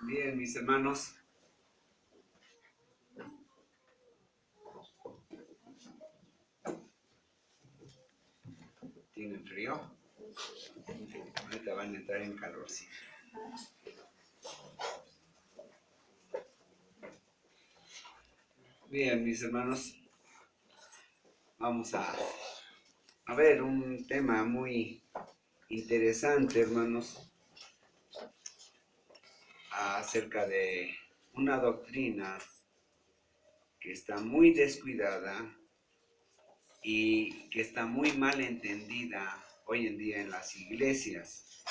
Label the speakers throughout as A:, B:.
A: Bien, mis hermanos, ¿tienen frío? Ahorita van a entrar en calorcito. Bien, mis hermanos, vamos a ver un tema muy interesante, hermanos, acerca de una doctrina que está muy descuidada y que está muy mal entendida hoy en día en las iglesias.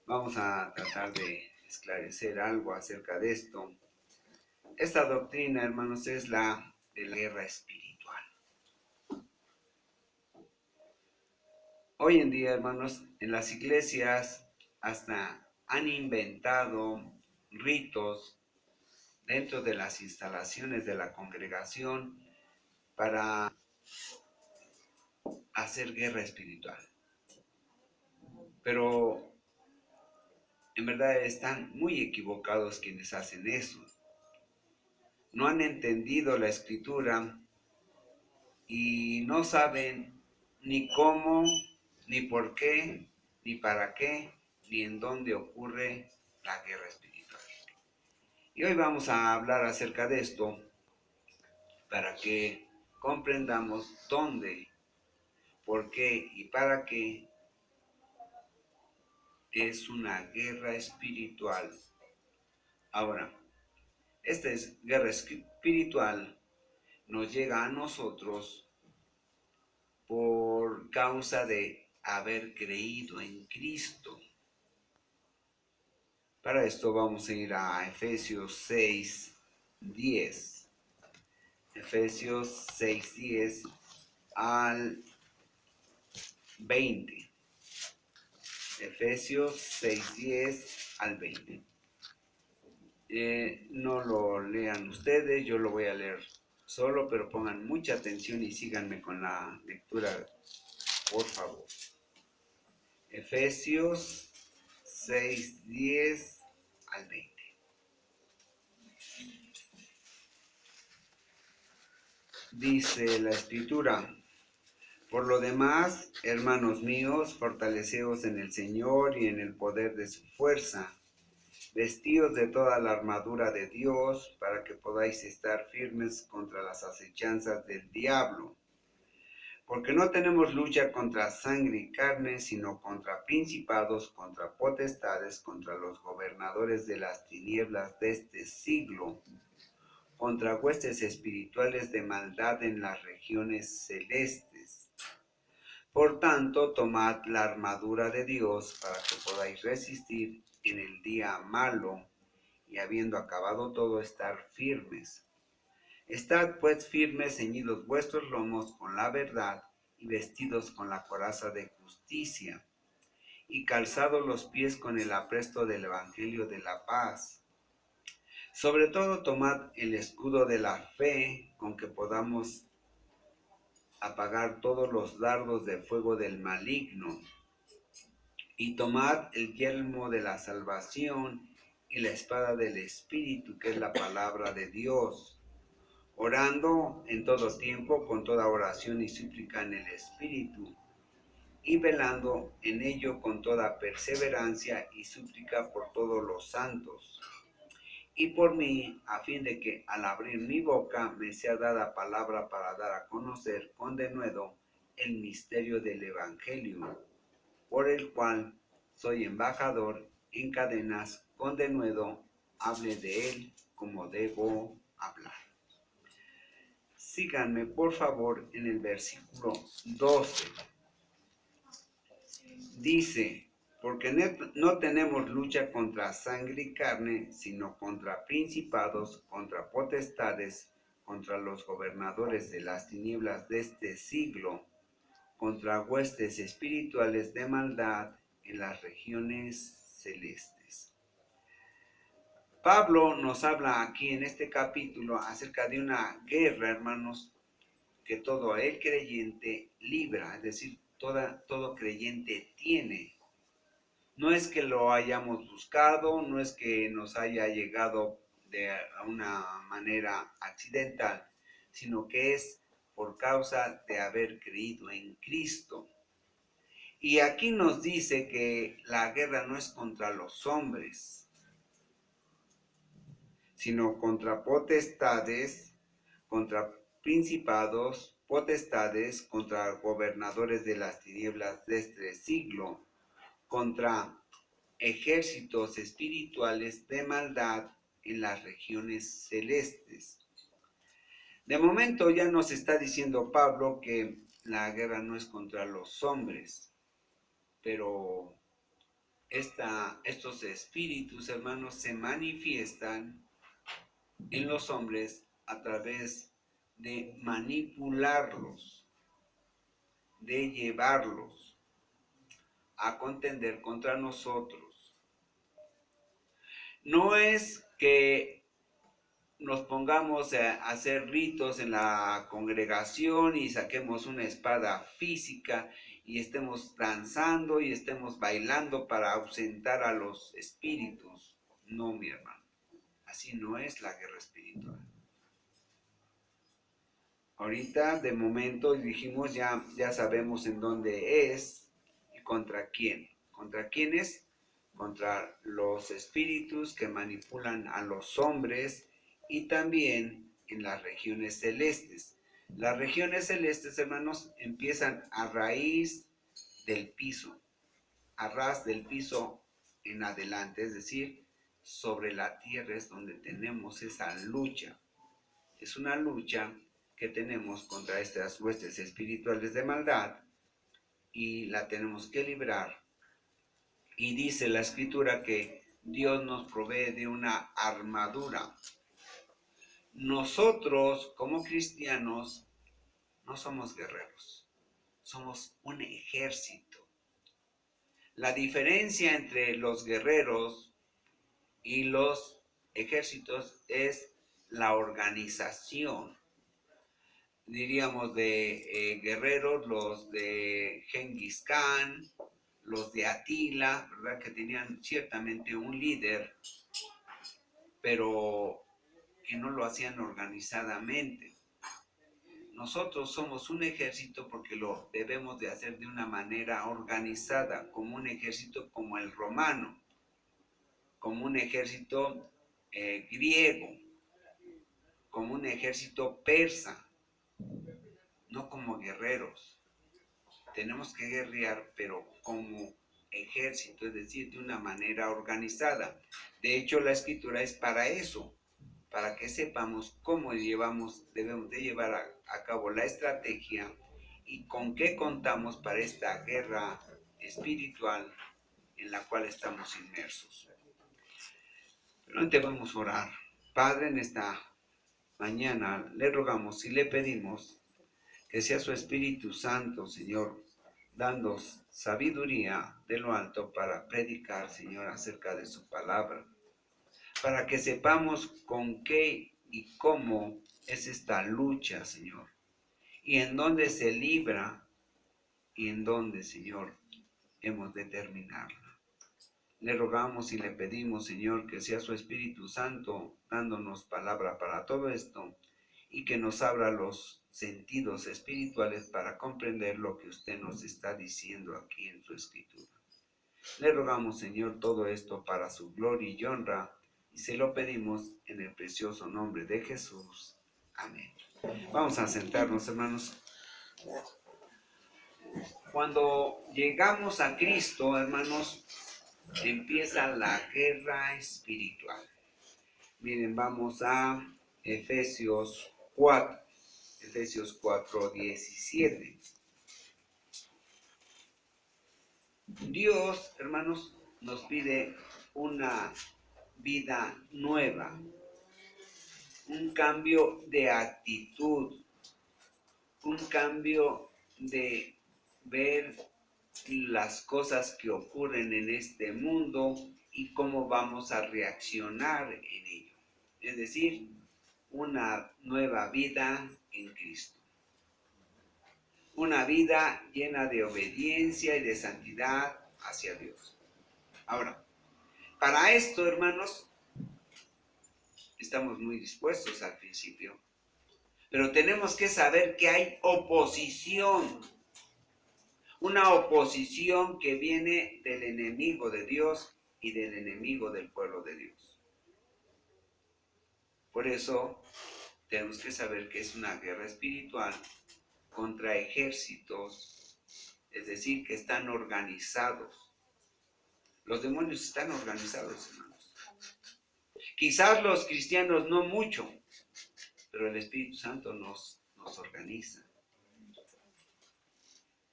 A: Vamos a tratar de esclarecer algo acerca de esto. Esta doctrina, hermanos, es la de la guerra espiritual. Hoy en día, hermanos, en las iglesias hasta han inventado ritos dentro de las instalaciones de la congregación para hacer guerra espiritual. Pero en verdad están muy equivocados quienes hacen eso. No han entendido la escritura y no saben ni cómo, ni por qué, ni para qué, ni en dónde ocurre la guerra espiritual. Y hoy vamos a hablar acerca de esto para que comprendamos dónde, por qué y para qué es una guerra espiritual. Ahora, esta guerra espiritual nos llega a nosotros por causa de haber creído en Cristo. Para esto vamos a ir a Efesios 6:10. Efesios 6:10 al 20. Efesios 6:10 al 20. No lo lean ustedes, yo lo voy a leer solo, pero pongan mucha atención y síganme con la lectura, por favor. Efesios 6:10 al 20. Dice la escritura: por lo demás, hermanos míos, fortaleceos en el Señor y en el poder de su fuerza. Vestíos de toda la armadura de Dios para que podáis estar firmes contra las acechanzas del diablo. Porque no tenemos lucha contra sangre y carne, sino contra principados, contra potestades, contra los gobernadores de las tinieblas de este siglo, contra huestes espirituales de maldad en las regiones celestes. Por tanto, tomad la armadura de Dios para que podáis resistir en el día malo y habiendo acabado todo, estar firmes. Estad pues firmes, ceñidos vuestros lomos con la verdad y vestidos con la coraza de justicia y calzados los pies con el apresto del evangelio de la paz. Sobre todo tomad el escudo de la fe con que podamos apagar todos los dardos de fuego del maligno, y tomad el yelmo de la salvación y la espada del Espíritu, que es la palabra de Dios, orando en todo tiempo con toda oración y súplica en el Espíritu, y velando en ello con toda perseverancia y súplica por todos los santos, y por mí, a fin de que al abrir mi boca me sea dada palabra para dar a conocer con denuedo el misterio del Evangelio, por el cual soy embajador en cadenas, con denuedo hable de él como debo hablar. Síganme por favor en el versículo 12. Dice: porque no tenemos lucha contra sangre y carne, sino contra principados, contra potestades, contra los gobernadores de las tinieblas de este siglo, contra huestes espirituales de maldad en las regiones celestes. Pablo nos habla aquí en este capítulo acerca de una guerra, hermanos, que todo el creyente libra, es decir, todo creyente tiene. No es que lo hayamos buscado, no es que nos haya llegado de una manera accidental, sino que es por causa de haber creído en Cristo. Y aquí nos dice que la guerra no es contra los hombres, sino contra potestades, contra principados, potestades, contra gobernadores de las tinieblas de este siglo, contra ejércitos espirituales de maldad en las regiones celestes. De momento ya nos está diciendo Pablo que la guerra no es contra los hombres, pero estos espíritus, hermanos, se manifiestan en los hombres a través de manipularlos, de llevarlos a contender contra nosotros. No es que nos pongamos a hacer ritos en la congregación y saquemos una espada física y estemos danzando y estemos bailando para ausentar a los espíritus. No, mi hermano, así no es la guerra espiritual. Ahorita, de momento, dijimos, ya sabemos en dónde es y contra quién. ¿Contra quiénes? Contra los espíritus que manipulan a los hombres y también en las regiones celestes. Las regiones celestes, hermanos, empiezan a raíz del piso, a ras del piso en adelante, es decir, sobre la tierra es donde tenemos esa lucha. Es una lucha que tenemos contra estas huestes espirituales de maldad y la tenemos que librar. Y dice la escritura que Dios nos provee de una armadura. Nosotros, como cristianos, no somos guerreros, somos un ejército. La diferencia entre los guerreros y los ejércitos es la organización. Diríamos de guerreros, los de Genghis Khan, los de Atila, ¿verdad? Que tenían ciertamente un líder, pero que no lo hacían organizadamente. Nosotros somos un ejército porque lo debemos de hacer de una manera organizada, como un ejército como el romano, como un ejército griego, como un ejército persa, no como guerreros. Tenemos que guerrear, pero como ejército, es decir, de una manera organizada. De hecho, la escritura es para eso, para que sepamos cómo debemos de llevar a cabo la estrategia y con qué contamos para esta guerra espiritual en la cual estamos inmersos. Pero antes vamos a orar. Padre, en esta mañana le rogamos y le pedimos que sea su Espíritu Santo, Señor, dando sabiduría de lo alto para predicar, Señor, acerca de su palabra, para que sepamos con qué y cómo es esta lucha, Señor, y en dónde se libra y en dónde, Señor, hemos de terminarla. Le rogamos y le pedimos, Señor, que sea su Espíritu Santo dándonos palabra para todo esto y que nos abra los sentidos espirituales para comprender lo que usted nos está diciendo aquí en su escritura. Le rogamos, Señor, todo esto para su gloria y honra y se lo pedimos en el precioso nombre de Jesús. Amén. Vamos a sentarnos, hermanos. Cuando llegamos a Cristo, hermanos, empieza la guerra espiritual. Miren, vamos a Efesios 4:17. Dios, hermanos, nos pide una vida nueva, un cambio de actitud, un cambio de ver las cosas que ocurren en este mundo y cómo vamos a reaccionar en ello. Es decir, una nueva vida en Cristo. Una vida llena de obediencia y de santidad hacia Dios. Ahora, para esto, hermanos, estamos muy dispuestos al principio, pero tenemos que saber que hay oposición, una oposición que viene del enemigo de Dios y del enemigo del pueblo de Dios. Por eso tenemos que saber que es una guerra espiritual contra ejércitos, es decir, que están organizados. Los demonios están organizados, hermanos. Quizás los cristianos no mucho, pero el Espíritu Santo nos organiza.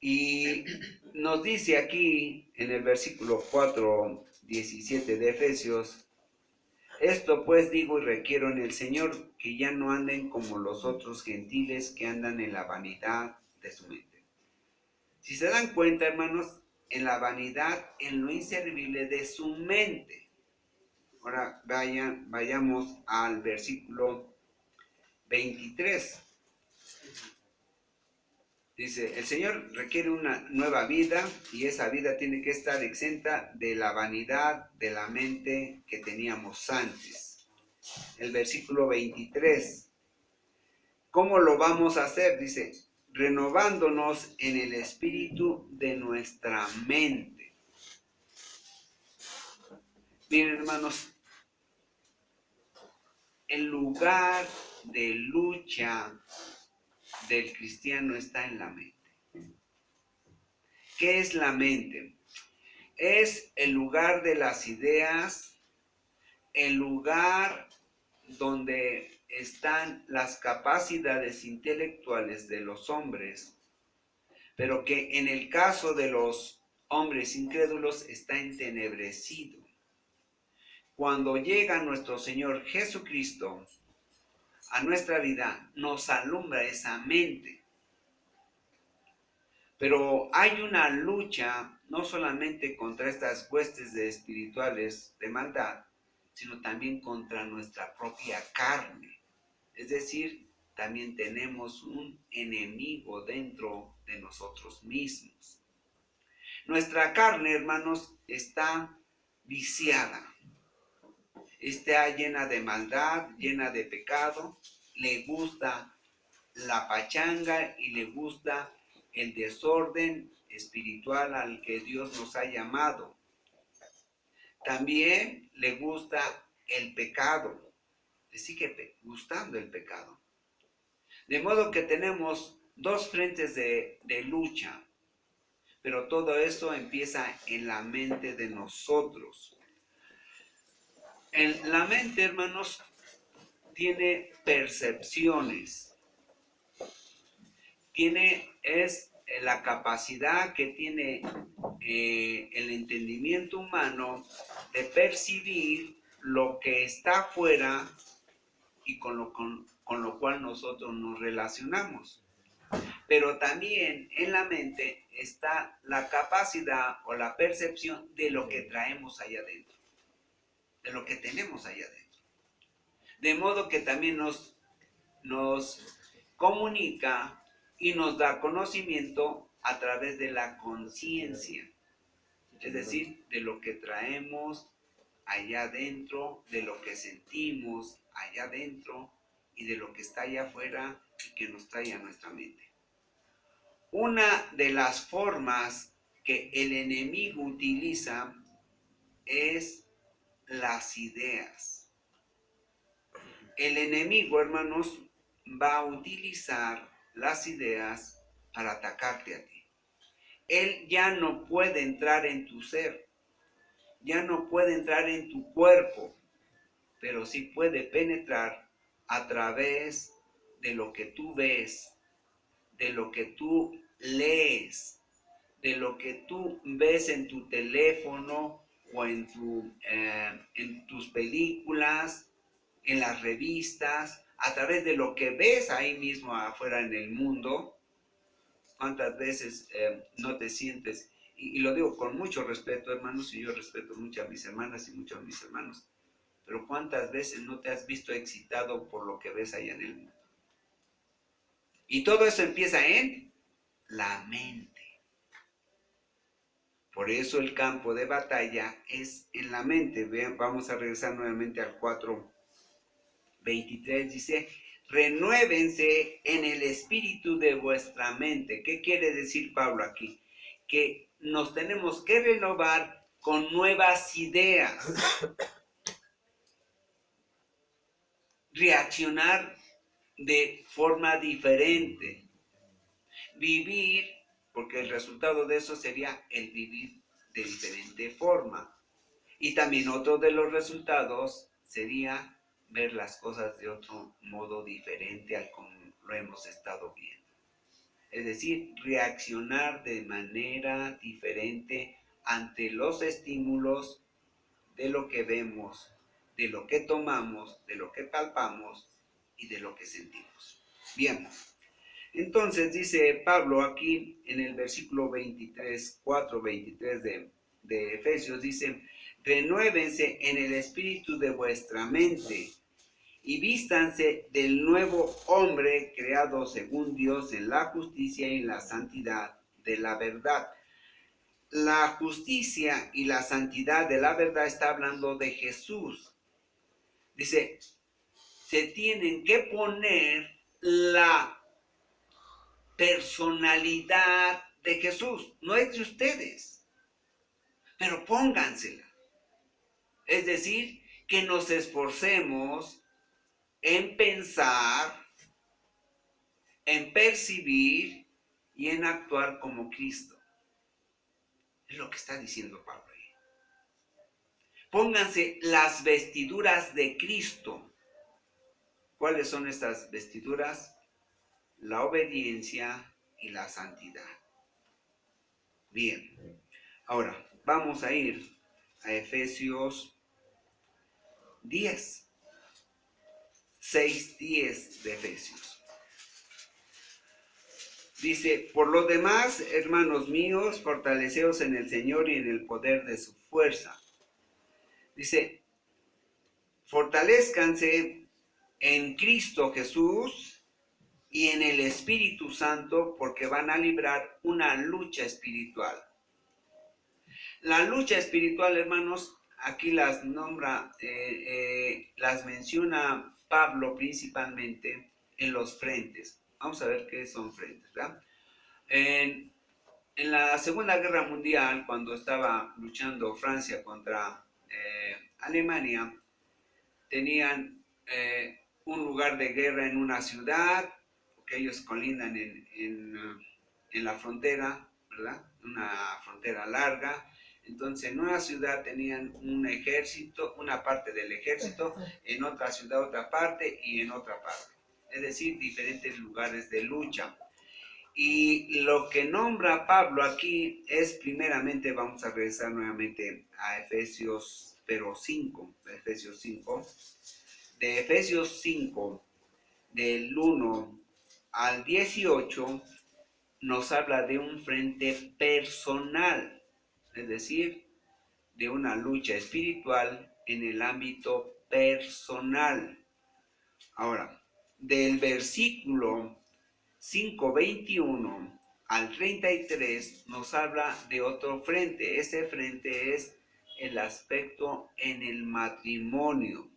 A: Y nos dice aquí en el versículo 4:17 de Efesios: esto pues digo y requiero en el Señor, que ya no anden como los otros gentiles que andan en la vanidad de su mente. Si se dan cuenta, hermanos, en la vanidad, en lo inservible de su mente. Ahora vayamos al versículo 23. Dice, el Señor requiere una nueva vida y esa vida tiene que estar exenta de la vanidad de la mente que teníamos antes. El versículo 23. ¿Cómo lo vamos a hacer? Dice, renovándonos en el espíritu de nuestra mente. Miren, hermanos, el lugar de lucha del cristiano está en la mente. ¿Qué es la mente? Es el lugar de las ideas, el lugar donde están las capacidades intelectuales de los hombres, pero que en el caso de los hombres incrédulos está entenebrecido. Cuando llega nuestro Señor Jesucristo a nuestra vida, nos alumbra esa mente. Pero hay una lucha no solamente contra estas huestes espirituales de maldad, sino también contra nuestra propia carne. Es decir, también tenemos un enemigo dentro de nosotros mismos. Nuestra carne, hermanos, está viciada. Está llena de maldad, llena de pecado. Le gusta la pachanga y le gusta el desorden espiritual al que Dios nos ha llamado. También le gusta el pecado, le sigue gustando el pecado. De modo que tenemos dos frentes de lucha, pero todo esto empieza en la mente de nosotros. En la mente, hermanos, tiene percepciones, es la capacidad que tiene el entendimiento humano de percibir lo que está afuera y con lo cual nosotros nos relacionamos. Pero también en la mente está la capacidad o la percepción de lo que traemos allá adentro, de lo que tenemos allá adentro. De modo que también nos comunica y nos da conocimiento a través de la conciencia, es decir, de lo que traemos allá adentro, de lo que sentimos allá adentro y de lo que está allá afuera y que nos trae a nuestra mente. Una de las formas que el enemigo utiliza es las ideas. El enemigo, hermanos, va a utilizar las ideas para atacarte a ti. Él ya no puede entrar en tu ser, ya no puede entrar en tu cuerpo, pero sí puede penetrar a través de lo que tú ves, de lo que tú lees, de lo que tú ves en tu teléfono o en tus películas, en las revistas, a través de lo que ves ahí mismo afuera en el mundo. ¿Cuántas veces no te sientes? Y lo digo con mucho respeto, hermanos, y yo respeto mucho a mis hermanas y mucho a mis hermanos, pero ¿cuántas veces no te has visto excitado por lo que ves allá en el mundo? Y todo eso empieza en la mente. Por eso el campo de batalla es en la mente. Vean, vamos a regresar nuevamente al 4:23. Dice, renuévense en el espíritu de vuestra mente. ¿Qué quiere decir Pablo aquí? Que nos tenemos que renovar con nuevas ideas. Reaccionar de forma diferente. Vivir, porque el resultado de eso sería el vivir de diferente forma. Y también otro de los resultados sería ver las cosas de otro modo diferente al como lo hemos estado viendo. Es decir, reaccionar de manera diferente ante los estímulos de lo que vemos, de lo que tomamos, de lo que palpamos y de lo que sentimos. Bien, entonces dice Pablo aquí en el versículo 23, 4:23 de Efesios, dice, renuévense en el espíritu de vuestra mente y vístanse del nuevo hombre creado según Dios en la justicia y en la santidad de la verdad. La justicia y la santidad de la verdad está hablando de Jesús. Dice, se tienen que poner la personalidad de Jesús, no es de ustedes, pero póngansela. Es decir, que nos esforcemos en pensar, en percibir y en actuar como Cristo. Es lo que está diciendo Pablo ahí. Pónganse las vestiduras de Cristo. ¿Cuáles son estas vestiduras? La obediencia y la santidad. Bien, ahora vamos a ir a Efesios 10, 6:10 de Efesios. Dice, por lo demás, hermanos míos, fortaleceos en el Señor y en el poder de su fuerza. Dice, fortalezcanse en Cristo Jesús y en el Espíritu Santo, porque van a librar una lucha espiritual. La lucha espiritual, hermanos, aquí las nombra, las menciona Pablo principalmente en los frentes. Vamos a ver qué son frentes, ¿verdad? En la Segunda Guerra Mundial, cuando estaba luchando Francia contra Alemania, tenían un lugar de guerra en una ciudad, porque ellos colindan en la frontera, ¿verdad? Una frontera larga. Entonces, en una ciudad tenían un ejército, una parte del ejército, en otra ciudad otra parte y en otra parte. Es decir, diferentes lugares de lucha. Y lo que nombra Pablo aquí es primeramente, vamos a regresar nuevamente a Efesios, pero 5, Efesios 5. De Efesios 5, del 1 al 18, nos habla de un frente personal, es decir, de una lucha espiritual en el ámbito personal. Ahora, del versículo 5:21 al 33 nos habla de otro frente. Ese frente es el aspecto en el matrimonio.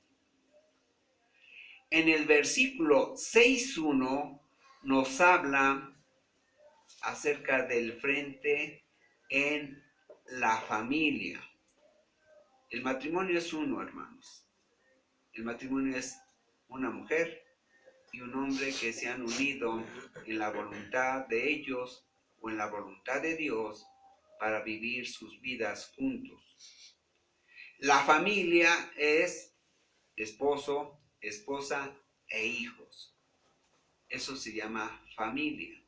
A: En el versículo 6:1 nos habla acerca del frente en la familia. El matrimonio es uno, hermanos. El matrimonio es una mujer y un hombre que se han unido en la voluntad de ellos o en la voluntad de Dios para vivir sus vidas juntos. La familia es esposo, esposa e hijos. Eso se llama familia.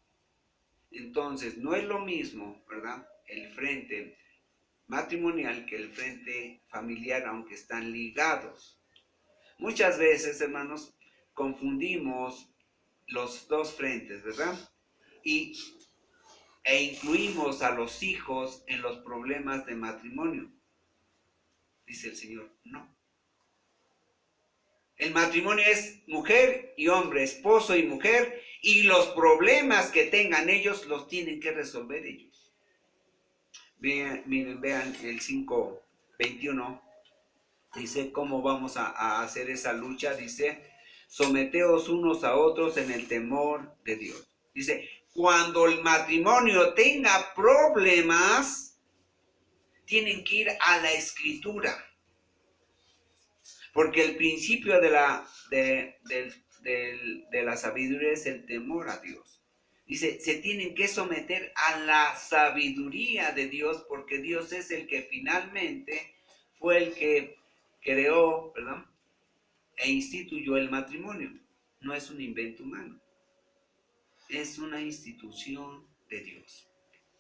A: Entonces, no es lo mismo, ¿verdad?, el frente matrimonial que el frente familiar, aunque están ligados. Muchas veces, hermanos, confundimos los dos frentes, ¿verdad? E incluimos a los hijos en los problemas de matrimonio. Dice el Señor, no. El matrimonio es mujer y hombre, esposo y mujer, y los problemas que tengan ellos los tienen que resolver ellos. Vean el 5:21. Dice cómo vamos a hacer esa lucha. Dice, someteos unos a otros en el temor de Dios. Dice, cuando el matrimonio tenga problemas, tienen que ir a la escritura. Porque el principio de la sabiduría es el temor a Dios. Dice, se tienen que someter a la sabiduría de Dios, porque Dios es el que finalmente fue el que creó, ¿verdad?, e instituyó el matrimonio. No es un invento humano, es una institución de Dios.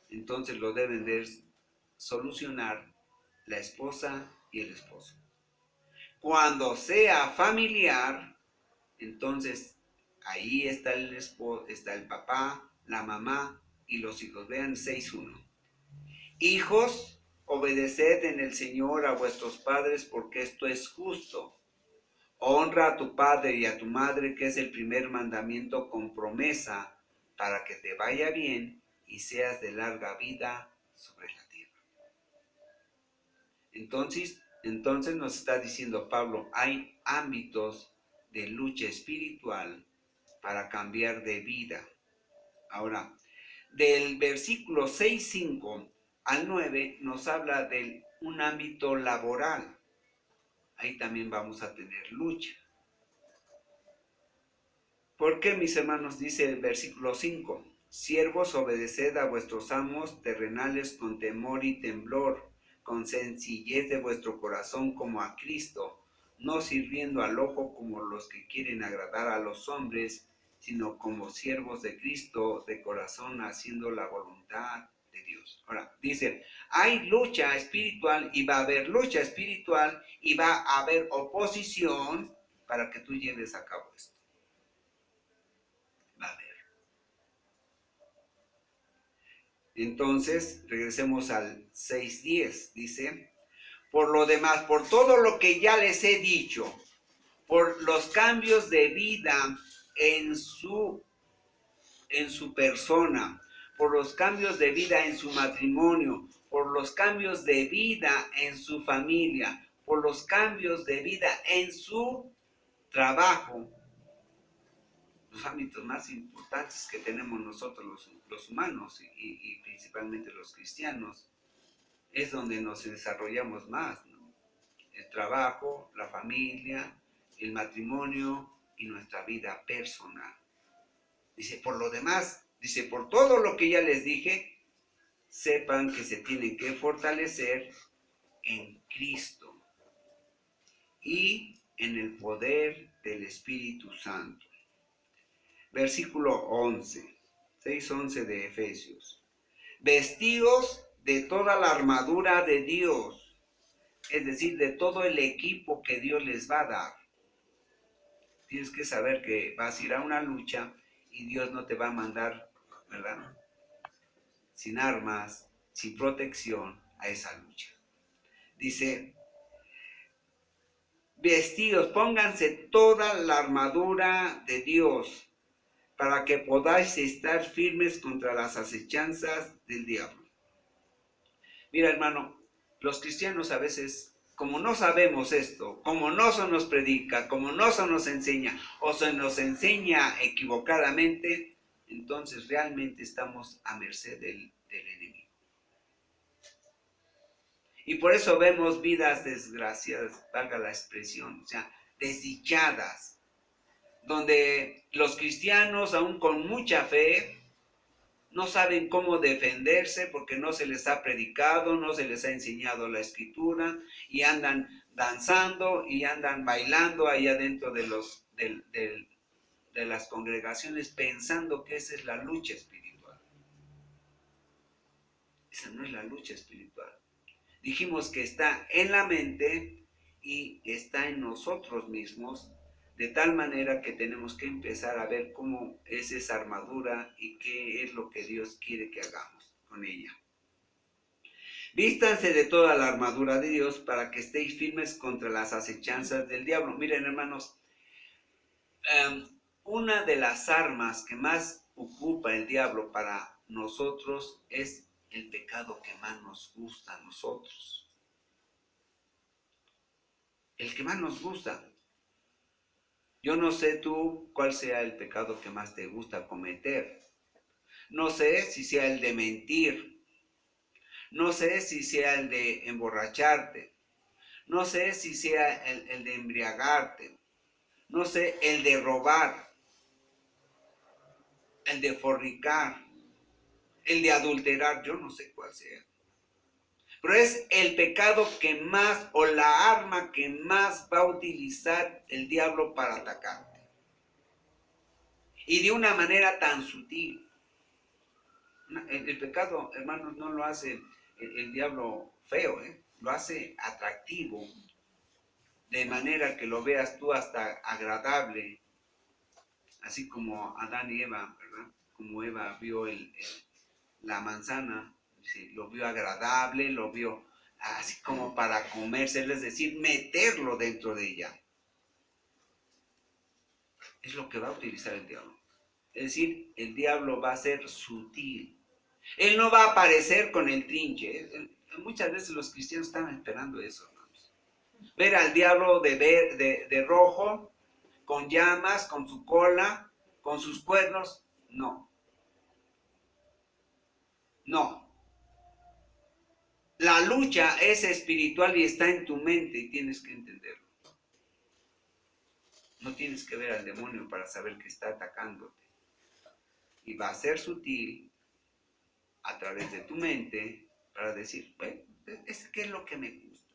A: Entonces lo deben de solucionar la esposa y el esposo. Cuando sea familiar, entonces ahí está el esposo, está el papá, la mamá y los hijos. Vean 6:1. Hijos, obedeced en el Señor a vuestros padres, porque esto es justo. Honra a tu padre y a tu madre, que es el primer mandamiento con promesa, para que te vaya bien y seas de larga vida sobre la tierra. Entonces nos está diciendo Pablo, hay ámbitos de lucha espiritual para cambiar de vida. Ahora, del versículo 6:5 al 9 nos habla de un ámbito laboral. Ahí también vamos a tener lucha. ¿Por qué, mis hermanos? Dice el versículo 5, siervos, obedeced a vuestros amos terrenales con temor y temblor, con sencillez de vuestro corazón como a Cristo, no sirviendo al ojo como los que quieren agradar a los hombres, sino como siervos de Cristo de corazón, haciendo la voluntad de Dios. Ahora, dice, hay lucha espiritual y va a haber lucha espiritual y va a haber oposición para que tú lleves a cabo esto. Va a haber. Entonces, regresemos al 6:10. Dice, por lo demás, por todo lo que ya les he dicho, por los cambios de vida en su persona, por los cambios de vida en su matrimonio, por los cambios de vida en su familia, por los cambios de vida en su trabajo, los ámbitos más importantes que tenemos nosotros los humanos y principalmente los cristianos, es donde nos desarrollamos más, ¿no? El trabajo, la familia, el matrimonio y nuestra vida personal. Dice, por lo demás, dice, por todo lo que ya les dije, sepan que se tienen que fortalecer en Cristo y en el poder del Espíritu Santo. Versículo 11, 6:11 de Efesios. Vestidos de toda la armadura de Dios, es decir, de todo el equipo que Dios les va a dar. Tienes que saber que vas a ir a una lucha y Dios no te va a mandar, ¿verdad?, sin armas, sin protección a esa lucha. Dice, vestidos, pónganse toda la armadura de Dios, para que podáis estar firmes contra las acechanzas del diablo. Mira, hermano, los cristianos a veces, como no sabemos esto, como no se nos predica, como no se nos enseña, o se nos enseña equivocadamente, entonces realmente estamos a merced del enemigo. Y por eso vemos vidas desgraciadas, valga la expresión, o sea, desdichadas, donde los cristianos, aún con mucha fe, no saben cómo defenderse porque no se les ha predicado, no se les ha enseñado la escritura y andan danzando y andan bailando allá dentro de las congregaciones pensando que esa es la lucha espiritual. Esa no es la lucha espiritual. Dijimos que está en la mente y está en nosotros mismos, de tal manera que tenemos que empezar a ver cómo es esa armadura y qué es lo que Dios quiere que hagamos con ella. Vístanse de toda la armadura de Dios para que estéis firmes contra las acechanzas del diablo. Miren, hermanos, una de las armas que más ocupa el diablo para nosotros es el pecado que más nos gusta a nosotros. El que más nos gusta. Yo no sé tú cuál sea el pecado que más te gusta cometer. No sé si sea el de mentir. No sé si sea el de emborracharte. No sé si sea el de embriagarte. No sé, el de robar. El de fornicar. El de adulterar. Yo no sé cuál sea. Pero es el pecado que más, o la arma que más va a utilizar el diablo para atacarte. Y de una manera tan sutil. El pecado, hermanos, no lo hace el diablo feo, lo hace atractivo, de manera que lo veas tú hasta agradable, así como Adán y Eva, ¿verdad? Como Eva vio la manzana, lo vio agradable, lo vio así como para comerse, es decir, meterlo dentro de ella. Es lo que va a utilizar el diablo. Es decir, el diablo va a ser sutil. Él no va a aparecer con el trinche. Muchas veces los cristianos están esperando eso, hermanos. Ver al diablo de rojo, con llamas, con su cola, con sus cuernos. No. No. La lucha es espiritual y está en tu mente y tienes que entenderlo. No tienes que ver al demonio para saber que está atacándote. Y va a ser sutil a través de tu mente para decir, bueno, ¿qué es lo que me gusta?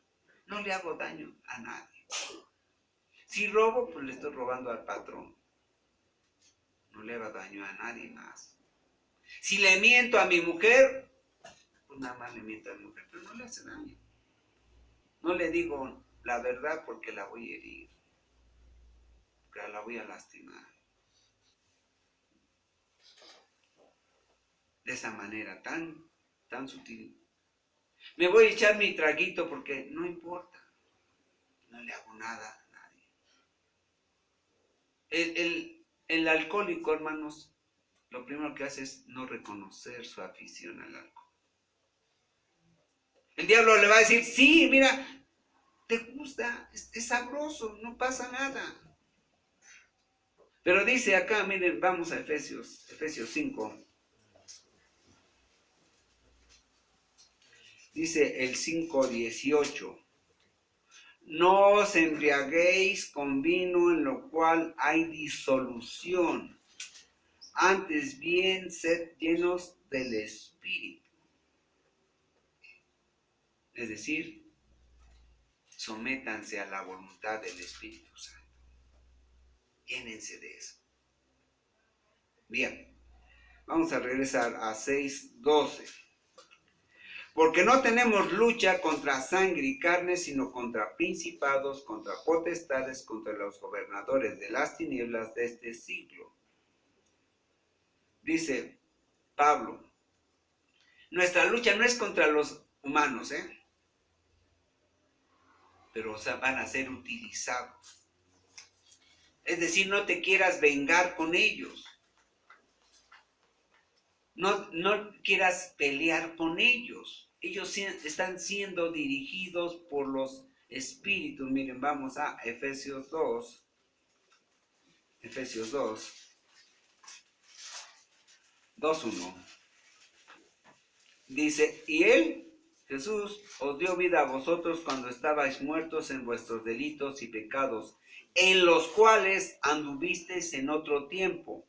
A: No le hago daño a nadie. Si robo, pues le estoy robando al patrón. No le hago daño a nadie más. Si le miento a mi mujer, pues nada más le miento a mi mujer, pero no le hace daño. No le digo la verdad porque la voy a herir, porque la voy a lastimar. De esa manera tan sutil. Me voy a echar mi traguito porque no importa. No le hago nada a nadie. El alcohólico, hermanos, lo primero que hace es no reconocer su afición al alcohol. El diablo le va a decir, sí, mira, te gusta, es sabroso, no pasa nada. Pero dice acá, miren, vamos a Efesios 5. Dice el 5:18. No os embriaguéis con vino en lo cual hay disolución. Antes bien, sed llenos del Espíritu. Es decir, sométanse a la voluntad del Espíritu Santo. Llénense de eso. Bien, vamos a regresar a 6:12. Porque no tenemos lucha contra sangre y carne, sino contra principados, contra potestades, contra los gobernadores de las tinieblas de este siglo. Dice Pablo, nuestra lucha no es contra los humanos, pero van a ser utilizados. Es decir, no te quieras vengar con ellos. No quieras pelear con ellos. Ellos están siendo dirigidos por los espíritus. Miren, vamos a Efesios 2. Efesios 2:1. Dice, y él, Jesús, os dio vida a vosotros cuando estabais muertos en vuestros delitos y pecados, en los cuales anduvisteis en otro tiempo,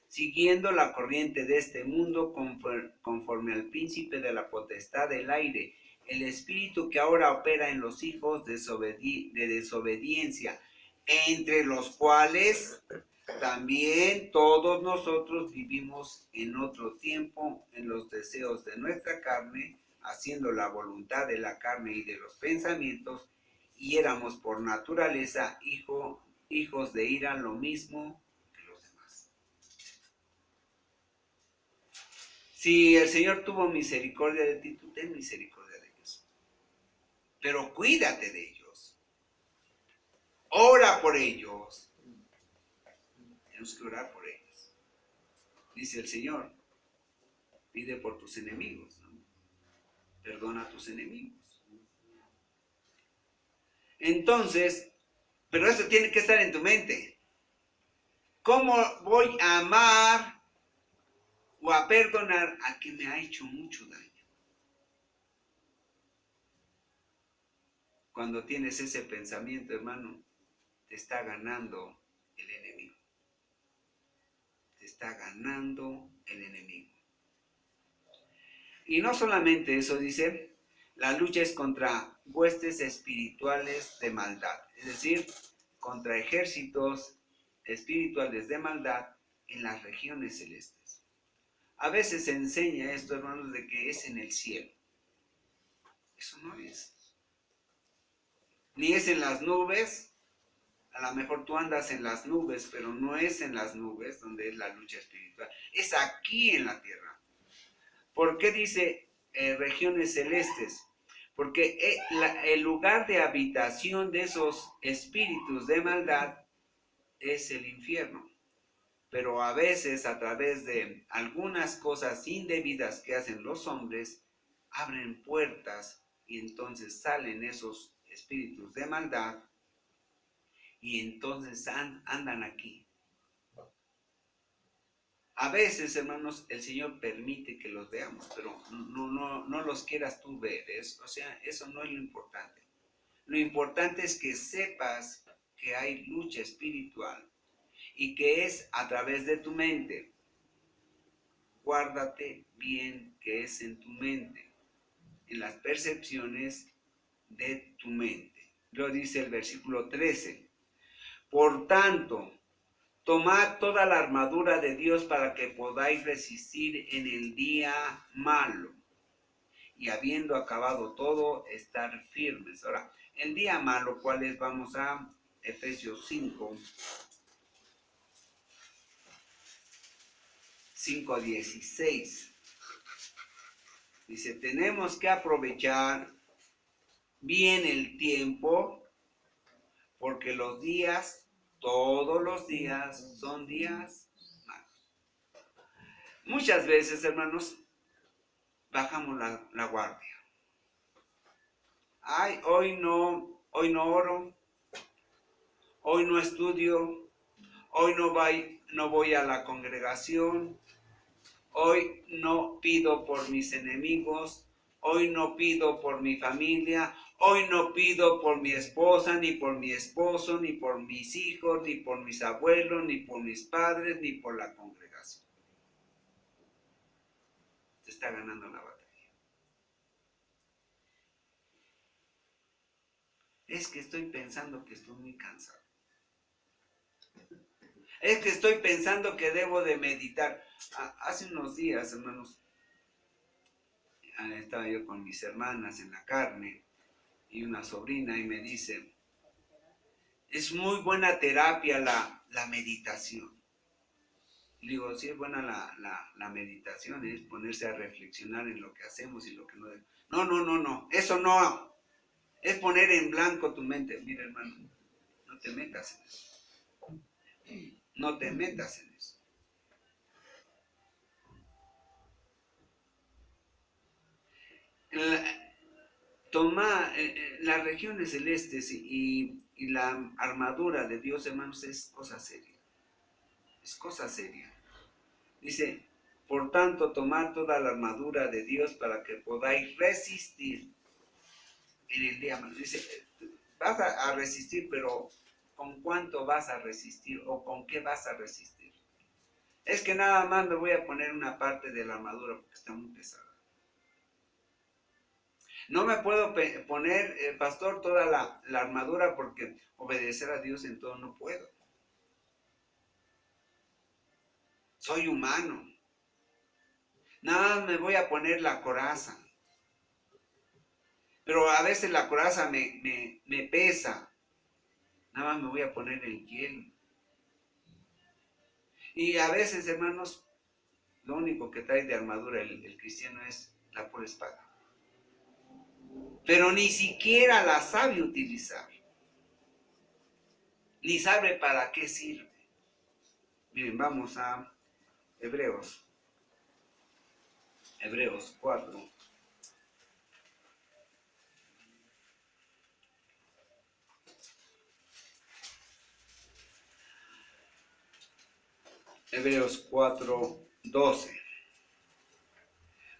A: siguiendo la corriente de este mundo conforme al príncipe de la potestad del aire, el espíritu que ahora opera en los hijos de desobediencia, entre los cuales también todos nosotros vivimos en otro tiempo en los deseos de nuestra carne, haciendo la voluntad de la carne y de los pensamientos, y éramos por naturaleza hijos de ira, lo mismo que los demás. Si el Señor tuvo misericordia de ti, tú ten misericordia de ellos. Pero cuídate de ellos. Ora por ellos. Tenemos que orar por ellos. Dice el Señor, pide por tus enemigos, ¿no? perdona a tus enemigos. Entonces, pero eso tiene que estar en tu mente. ¿Cómo voy a amar o a perdonar a quien me ha hecho mucho daño? Cuando tienes ese pensamiento, hermano, te está ganando el enemigo. Te está ganando el enemigo. Y no solamente eso, dice, la lucha es contra huestes espirituales de maldad, es decir, contra ejércitos espirituales de maldad en las regiones celestes. A veces se enseña esto, hermanos, de que es en el cielo. Eso no es. Ni es en las nubes. A lo mejor tú andas en las nubes, pero no es en las nubes donde es la lucha espiritual. Es aquí en la tierra. ¿Por qué dice regiones celestes? Porque el lugar de habitación de esos espíritus de maldad es el infierno. Pero a veces, a través de algunas cosas indebidas que hacen los hombres, abren puertas y entonces salen esos espíritus de maldad y entonces andan aquí. A veces, hermanos, el Señor permite que los veamos, pero no los quieras tú ver. O sea, eso no es lo importante. Lo importante es que sepas que hay lucha espiritual y que es a través de tu mente. Guárdate bien que es en tu mente, en las percepciones de tu mente. Lo dice el versículo 13. Por tanto, tomad toda la armadura de Dios para que podáis resistir en el día malo. Y habiendo acabado todo, estar firmes. Ahora, el día malo, ¿cuál es? Vamos a Efesios 5:16. Dice, tenemos que aprovechar bien el tiempo, porque los días, todos los días, son días malos. Muchas veces, hermanos, bajamos la guardia. Ay, hoy no oro, hoy no estudio, hoy no voy a la congregación, hoy no pido por mis enemigos, hoy no pido por mi familia, hoy no pido por mi esposa, ni por mi esposo, ni por mis hijos, ni por mis abuelos, ni por mis padres, ni por la congregación. Te está ganando la batalla. Es que estoy pensando que estoy muy cansado. Es que estoy pensando que debo de meditar. Hace unos días, hermanos, estaba yo con mis hermanas en la carne y una sobrina y me dice, es muy buena terapia la meditación. Le digo, sí es buena la meditación, es ponerse a reflexionar en lo que hacemos y lo que no. No, eso no. Es poner en blanco tu mente. Mira, hermano, no te metas en eso. No te metas en eso. Las regiones celestes y la armadura de Dios, hermanos, es cosa seria. Es cosa seria. Dice, por tanto, tomad toda la armadura de Dios para que podáis resistir en el día malo. Dice, vas a resistir, pero ¿con cuánto vas a resistir o con qué vas a resistir? Es que nada más me voy a poner una parte de la armadura porque está muy pesada. No me puedo poner, pastor, toda la armadura porque obedecer a Dios en todo no puedo. Soy humano. Nada más me voy a poner la coraza. Pero a veces la coraza me pesa. Nada más me voy a poner el hielo. Y a veces, hermanos, lo único que trae de armadura el cristiano es la pura espada. Pero ni siquiera la sabe utilizar. Ni sabe para qué sirve. Miren, vamos a Hebreos 4. Hebreos 4:12.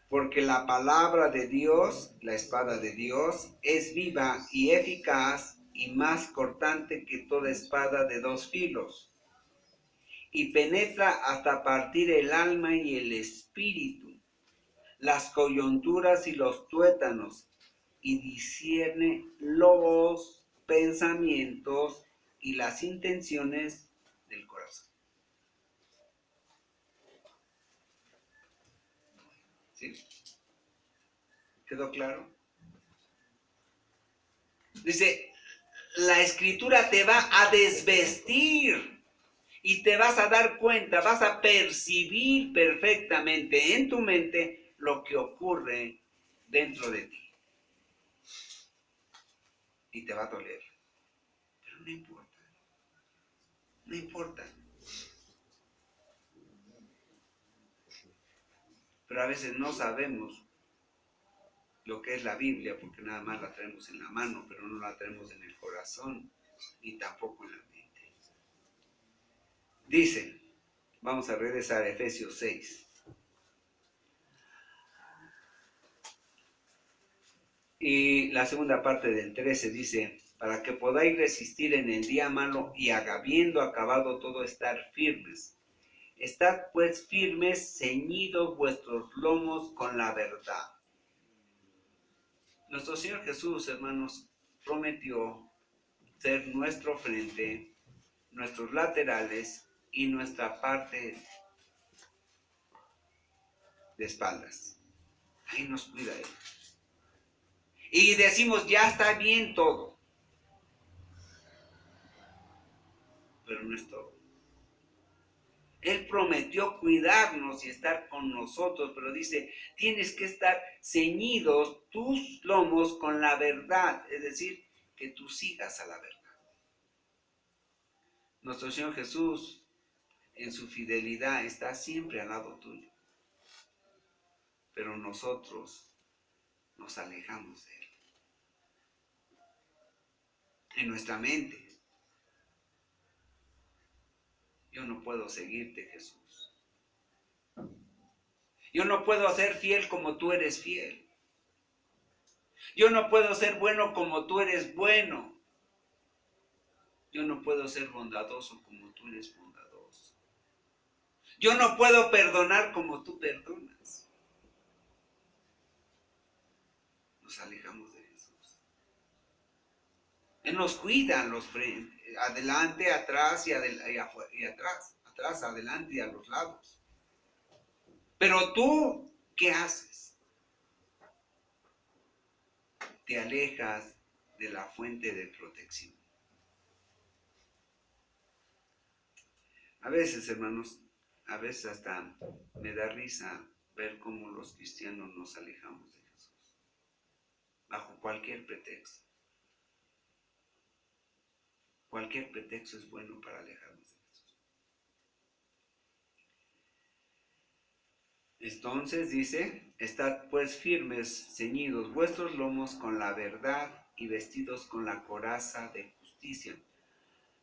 A: Porque la palabra de Dios, la espada de Dios, es viva y eficaz y más cortante que toda espada de dos filos, y penetra hasta partir el alma y el espíritu, las coyunturas y los tuétanos, y discierne los pensamientos y las intenciones del corazón. ¿Sí? ¿Quedó claro? Dice, la escritura te va a desvestir y te vas a dar cuenta, vas a percibir perfectamente en tu mente lo que ocurre dentro de ti. Y te va a doler. Pero no importa. No importa. Pero a veces no sabemos lo que es la Biblia porque nada más la traemos en la mano, pero no la traemos en el corazón ni tampoco en la mente. Dice, vamos a regresar a Efesios 6. Y la segunda parte del 13 dice, para que podáis resistir en el día malo y habiendo acabado todo estar firmes. Estad pues firmes, ceñidos vuestros lomos con la verdad. Nuestro Señor Jesús, hermanos, prometió ser nuestro frente, nuestros laterales y nuestra parte de espaldas. Ahí nos cuida Él. Y decimos, ya está bien todo. Pero no es todo. Él prometió cuidarnos y estar con nosotros, pero dice, tienes que estar ceñidos tus lomos con la verdad, es decir, que tú sigas a la verdad. Nuestro Señor Jesús, en su fidelidad, está siempre al lado tuyo, pero nosotros nos alejamos de Él. En nuestra mente, yo no puedo seguirte, Jesús. Yo no puedo ser fiel como tú eres fiel. Yo no puedo ser bueno como tú eres bueno. Yo no puedo ser bondadoso como tú eres bondadoso. Yo no puedo perdonar como tú perdonas. Nos alejamos de Jesús. Él nos cuida los frentes, adelante, atrás y atrás. Atrás, adelante y a los lados. Pero tú, ¿qué haces? Te alejas de la fuente de protección. A veces, hermanos, a veces hasta me da risa ver cómo los cristianos nos alejamos de Jesús, bajo cualquier pretexto. Cualquier pretexto es bueno para alejarnos de Jesús. Entonces dice, estad pues firmes, ceñidos vuestros lomos con la verdad y vestidos con la coraza de justicia.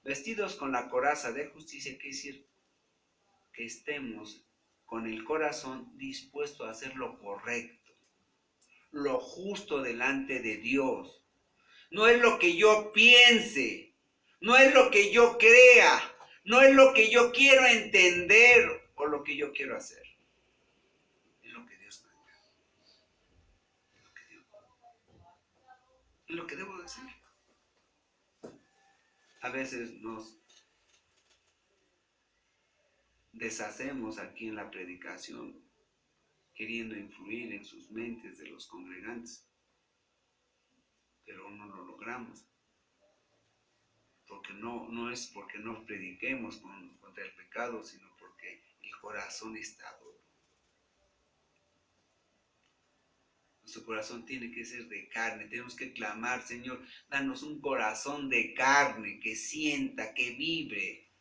A: Vestidos con la coraza de justicia quiere decir que estemos con el corazón dispuesto a hacer lo correcto, lo justo delante de Dios. No es lo que yo piense, no es lo que yo crea, no es lo que yo quiero entender o lo que yo quiero hacer. Es lo que Dios manda. Es lo que debo decir. A veces nos deshacemos aquí en la predicación queriendo influir en sus mentes de los congregantes, pero no lo logramos. Porque no es porque no prediquemos contra el pecado, sino porque el corazón está duro. Nuestro corazón tiene que ser de carne. Tenemos que clamar, Señor, danos un corazón de carne que sienta, que vibre,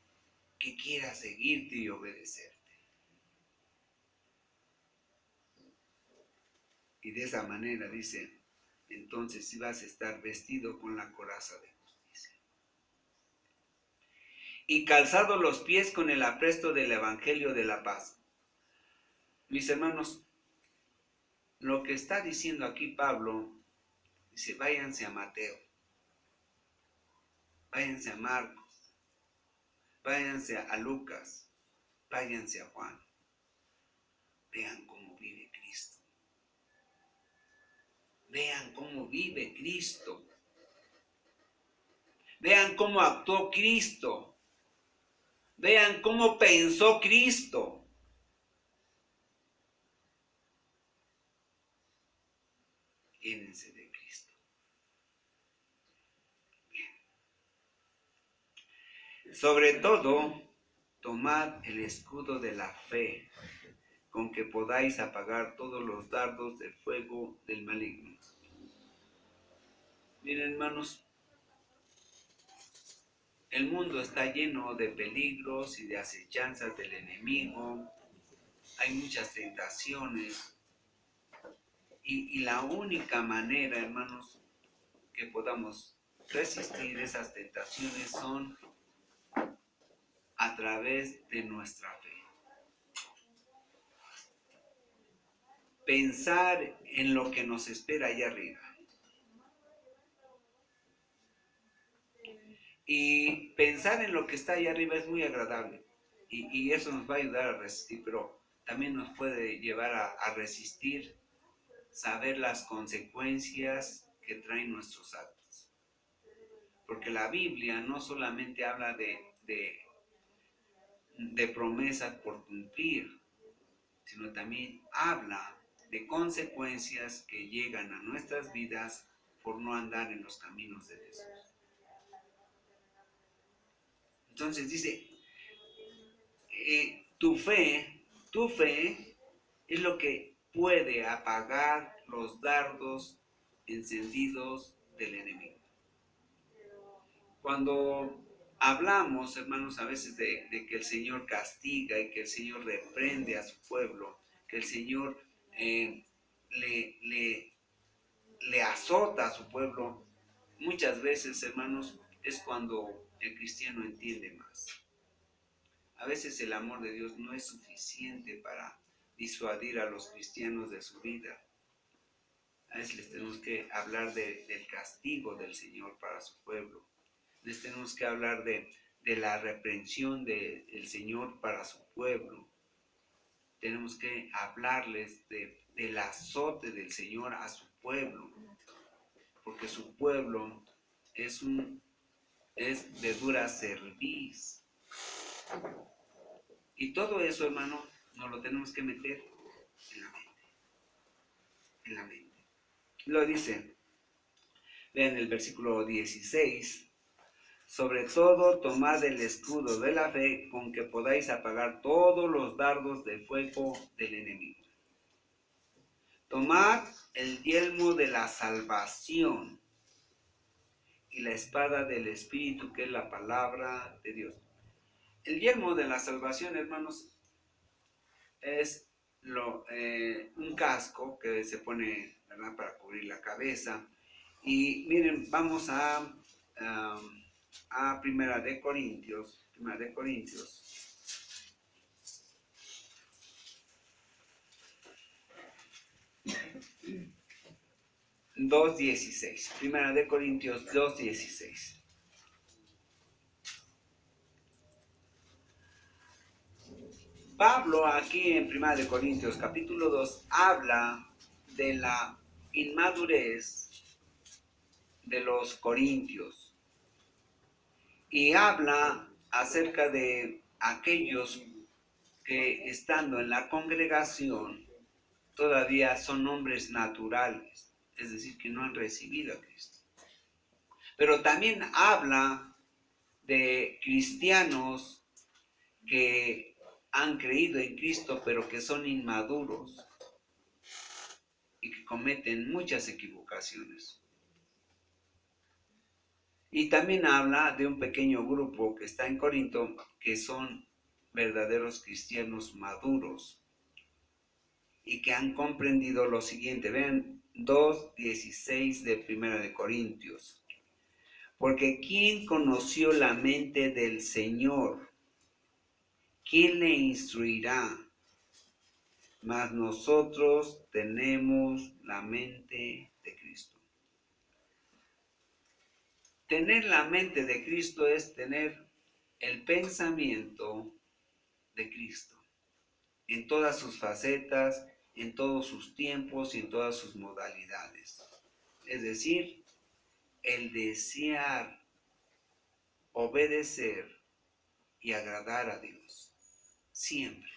A: que quiera seguirte y obedecerte. Y de esa manera dice, entonces vas a estar vestido con la coraza de justicia. y calzado los pies con el apresto del Evangelio de la paz. Mis hermanos, lo que está diciendo aquí Pablo, dice, váyanse a Mateo, váyanse a Marcos, váyanse a Lucas, váyanse a Juan. Vean cómo vive Cristo. Vean cómo vive Cristo. Vean cómo actuó Cristo. Vean cómo pensó Cristo. Llénense de Cristo. Bien. Sobre todo, tomad el escudo de la fe, con que podáis apagar todos los dardos del fuego del maligno. Miren, hermanos, el mundo está lleno de peligros y de acechanzas del enemigo. Hay muchas tentaciones. Y la única manera, hermanos, que podamos resistir esas tentaciones son a través de nuestra fe. Pensar en lo que nos espera allá arriba. Y pensar en lo que está allá arriba es muy agradable. Y eso nos va a ayudar a resistir, pero también nos puede llevar a resistir, saber las consecuencias que traen nuestros actos. Porque la Biblia no solamente habla de promesas por cumplir, sino también habla de consecuencias que llegan a nuestras vidas por no andar en los caminos de Jesús. Entonces dice, tu fe es lo que puede apagar los dardos encendidos del enemigo. Cuando hablamos, hermanos, a veces de que el Señor castiga y que el Señor reprende a su pueblo, que el Señor le azota a su pueblo, muchas veces, hermanos, es cuando el cristiano entiende más. A veces el amor de Dios no es suficiente para disuadir a los cristianos de su vida. A veces les tenemos que hablar del castigo del Señor para su pueblo. Les tenemos que hablar de la reprensión del Señor para su pueblo. Tenemos que hablarles del azote del Señor a su pueblo, porque su pueblo es de dura cerviz. Y todo eso, hermano, nos lo tenemos que meter en la mente. En la mente. Lo dice, vean el versículo 16. Sobre todo, tomad el escudo de la fe, con que podáis apagar todos los dardos de fuego del enemigo. Tomad el yelmo de la salvación y la espada del Espíritu, que es la palabra de Dios. El yelmo de la salvación, hermanos, es un casco que se pone, ¿verdad?, para cubrir la cabeza. Y miren, vamos a Primera de Corintios 2:16. Primera de Corintios 2:16. Pablo aquí en Primera de Corintios capítulo 2 habla de la inmadurez de los corintios y habla acerca de aquellos que estando en la congregación todavía son hombres naturales, es decir, que no han recibido a Cristo. Pero también habla de cristianos que han creído en Cristo, pero que son inmaduros y que cometen muchas equivocaciones. Y también habla de un pequeño grupo que está en Corinto, que son verdaderos cristianos maduros y que han comprendido lo siguiente. Vean 2:16 de Primera de Corintios. Porque ¿quién conoció la mente del Señor? ¿Quién le instruirá? Mas nosotros tenemos la mente de Cristo. Tener la mente de Cristo es tener el pensamiento de Cristo en todas sus facetas, en todos sus tiempos y en todas sus modalidades. Es decir, el desear obedecer y agradar a Dios. Siempre.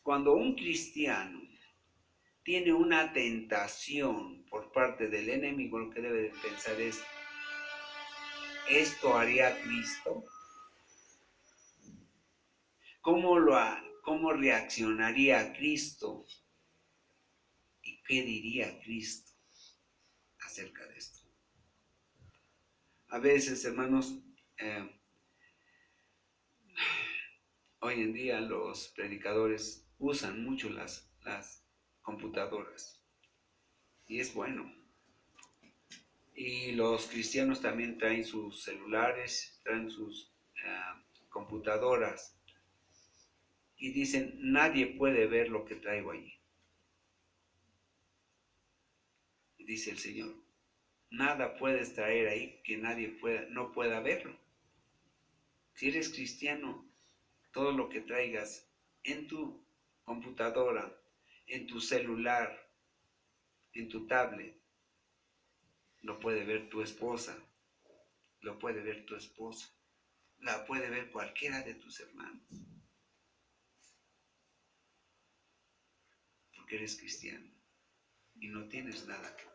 A: Cuando un cristiano tiene una tentación por parte del enemigo, lo que debe de pensar es, ¿esto haría Cristo? ¿Cómo reaccionaría Cristo? ¿Y qué diría Cristo acerca de esto? A veces, hermanos, hoy en día los predicadores usan mucho las computadoras y es bueno. Y los cristianos también traen sus celulares, traen sus computadoras y dicen, nadie puede ver lo que traigo allí. Y dice el Señor, nada puedes traer ahí que nadie no pueda verlo. Si eres cristiano, todo lo que traigas en tu computadora, en tu celular, en tu tablet, lo puede ver tu esposa, lo puede ver tu esposo, la puede ver cualquiera de tus hermanos, porque eres cristiano y no tienes nada que ocultar.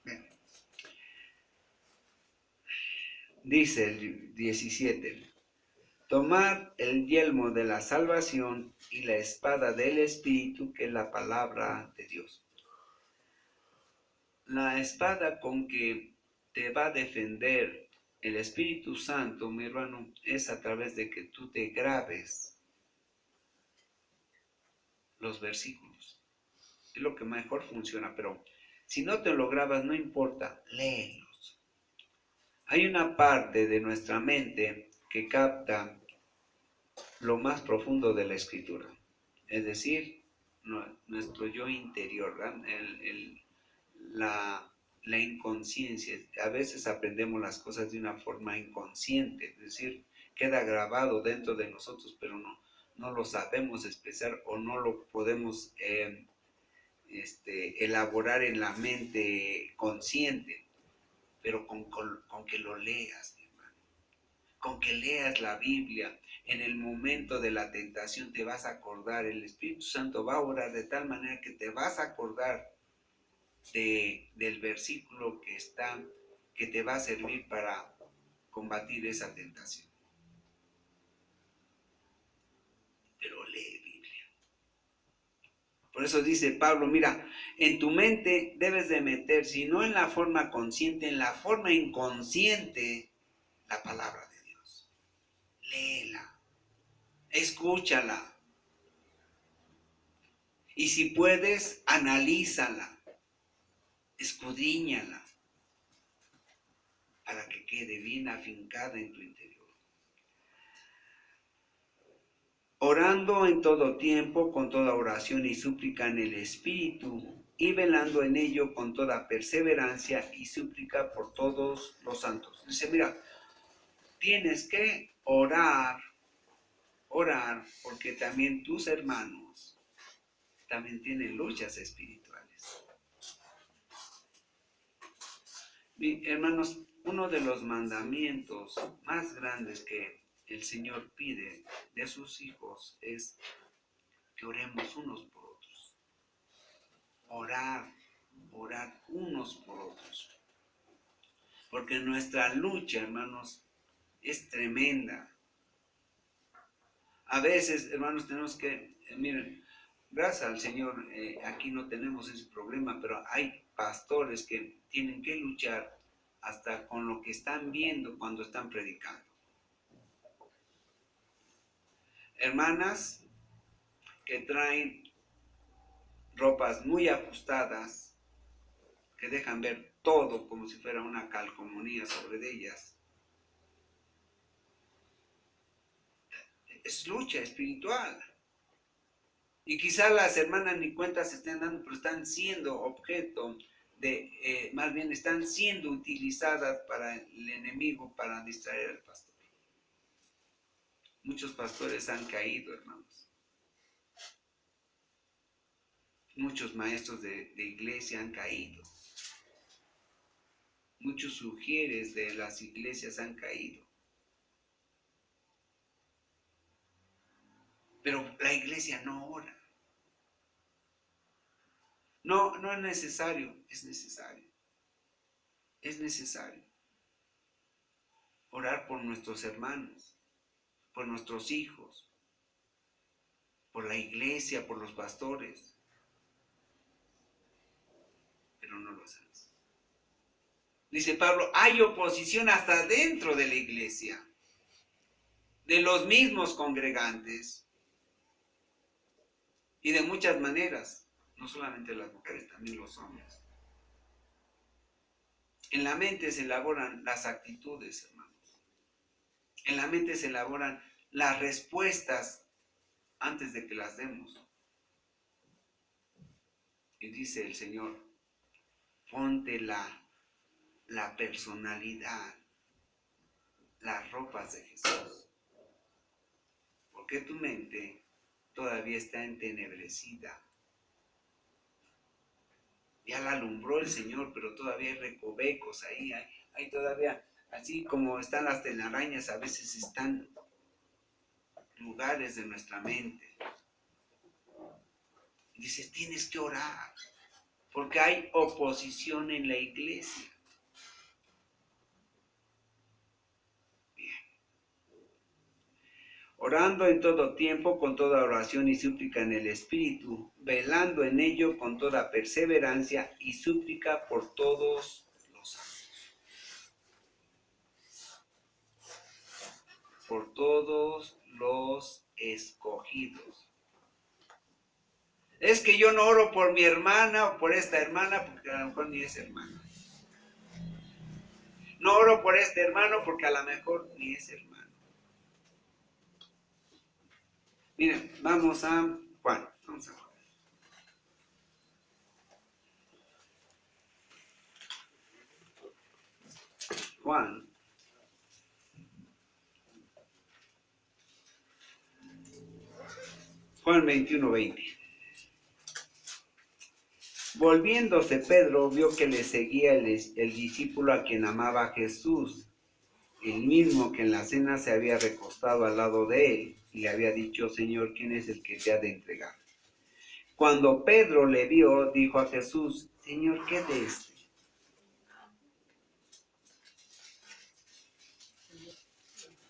A: Bien. Dice el 17, tomad el yelmo de la salvación y la espada del Espíritu, que es la palabra de Dios. La espada con que te va a defender el Espíritu Santo, mi hermano, es a través de que tú te grabes los versículos. Es lo que mejor funciona, pero si no te lo grabas, no importa, léelos. Hay una parte de nuestra mente que capta lo más profundo de la Escritura, es decir, nuestro yo interior, la inconsciencia. A veces aprendemos las cosas de una forma inconsciente, es decir, queda grabado dentro de nosotros, pero no lo sabemos expresar o no lo podemos elaborar en la mente consciente, pero con que lo leas, mi hermano, con que leas la Biblia, en el momento de la tentación te vas a acordar, el Espíritu Santo va a orar de tal manera que te vas a acordar del versículo que te va a servir para combatir esa tentación. Pero lee Biblia. Por eso dice Pablo, mira, en tu mente debes de meter, si no en la forma consciente, en la forma inconsciente, la palabra de Dios. Léela, escúchala. Y si puedes, analízala, escudriñala, para que quede bien afincada en tu interior. Orando en todo tiempo, con toda oración y súplica en el Espíritu, y velando en ello con toda perseverancia y súplica por todos los santos. Dice, mira, tienes que orar, porque también tus hermanos también tienen luchas espirituales. Hermanos, uno de los mandamientos más grandes que el Señor pide de sus hijos es que oremos unos por otros. Orar unos por otros. Porque nuestra lucha, hermanos, es tremenda. A veces, hermanos, tenemos que, miren, gracias al Señor, aquí no tenemos ese problema, pero hay pastores que tienen que luchar hasta con lo que están viendo cuando están predicando. Hermanas que traen ropas muy ajustadas que dejan ver todo como si fuera una calcomanía sobre ellas. Es lucha espiritual. Y quizá las hermanas ni cuenta se estén dando, pero están siendo objeto de, más bien están siendo utilizadas para el enemigo, para distraer al pastor. Muchos pastores han caído, hermanos. Muchos maestros de iglesia han caído. Muchos sugieres de las iglesias han caído. Pero la iglesia no ora. No, no es necesario, es necesario. Es necesario orar por nuestros hermanos, por nuestros hijos, por la iglesia, por los pastores. Pero no lo hacemos. Dice Pablo, hay oposición hasta dentro de la iglesia, de los mismos congregantes y de muchas maneras, no solamente las mujeres, también los hombres. En la mente se elaboran las actitudes, hermanos. En la mente se elaboran las respuestas antes de que las demos. Y dice el Señor, ponte la personalidad, las ropas de Jesús. Porque tu mente todavía está entenebrecida. Ya la alumbró el Señor, pero todavía hay recovecos ahí, hay todavía, así como están las telarañas, a veces están lugares de nuestra mente. Y dices, tienes que orar, porque hay oposición en la iglesia. Bien. Orando en todo tiempo, con toda oración y súplica en el Espíritu, velando en ello con toda perseverancia y súplica por todos los santos. Por todos los escogidos. Es que yo no oro por mi hermana o por esta hermana porque a lo mejor ni es hermana. No oro por este hermano porque a lo mejor ni es hermano. Miren, vamos a Juan. Vamos a Juan. Juan 21:20. Volviéndose Pedro vio que le seguía el discípulo a quien amaba a Jesús, el mismo que en la cena se había recostado al lado de él y le había dicho, Señor, ¿quién es el que te ha de entregar? Cuando Pedro le vio, dijo a Jesús, Señor, ¿qué de este?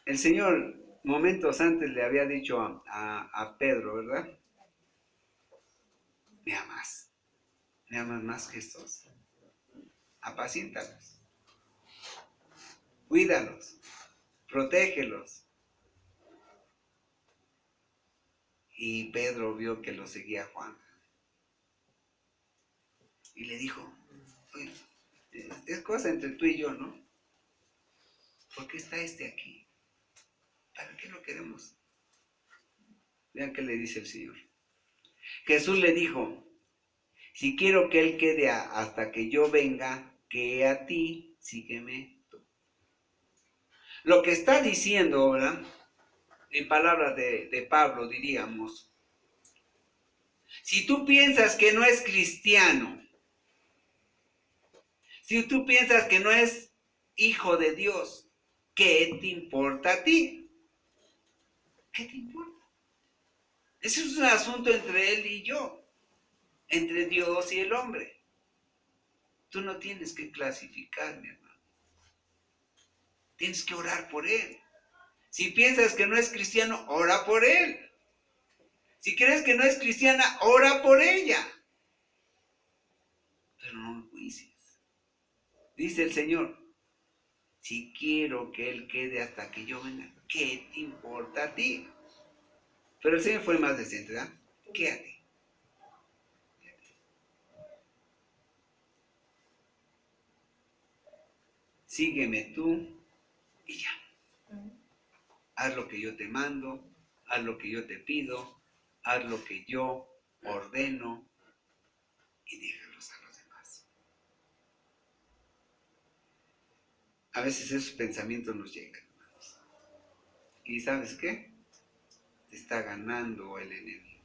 A: El Señor momentos antes le había dicho a Pedro, ¿verdad? Me amas más que estos. Apaciéntalos, cuídalos, protégelos. Y Pedro vio que lo seguía Juan. Y le dijo, oye, es cosa entre tú y yo, ¿no? ¿Por qué está este aquí? ¿Para qué lo queremos? Vean qué le dice el Señor. Jesús le dijo, si quiero que él quede hasta que yo venga, que a ti, sígueme tú. Lo que está diciendo, ¿verdad? En palabras de Pablo diríamos, si tú piensas que no es cristiano, si tú piensas que no es hijo de Dios, ¿qué te importa a ti? ¿Qué te importa? Ese es un asunto entre él y yo, entre Dios y el hombre. Tú no tienes que clasificar, mi hermano. Tienes que orar por él. Si piensas que no es cristiano, ora por él. Si crees que no es cristiana, ora por ella. Pero no lo juicies. Dice el Señor, si quiero que él quede hasta que yo venga, ¿qué te importa a ti? Pero el Señor fue más decente, ¿verdad? Quédate. sígueme tú y ya. Haz lo que yo te mando, haz lo que yo te pido, haz lo que yo ordeno y déjalos a los demás. A veces esos pensamientos nos llegan, hermanos. ¿Y sabes qué? Te está ganando el enemigo.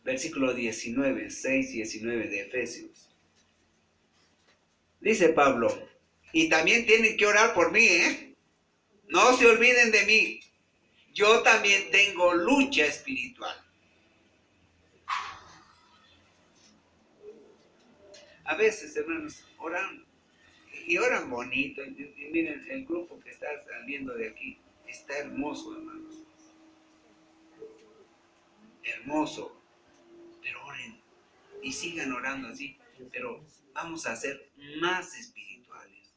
A: Versículo 19, 6 y 19 de Efesios. Dice Pablo, y también tienen que orar por mí, ¿eh? No se olviden de mí. Yo también tengo lucha espiritual. A veces, hermanos, oran y oran bonito. Y miren, el grupo que está saliendo de aquí está hermoso, hermanos. Hermoso. Pero oren y sigan orando así. Pero vamos a ser más espirituales.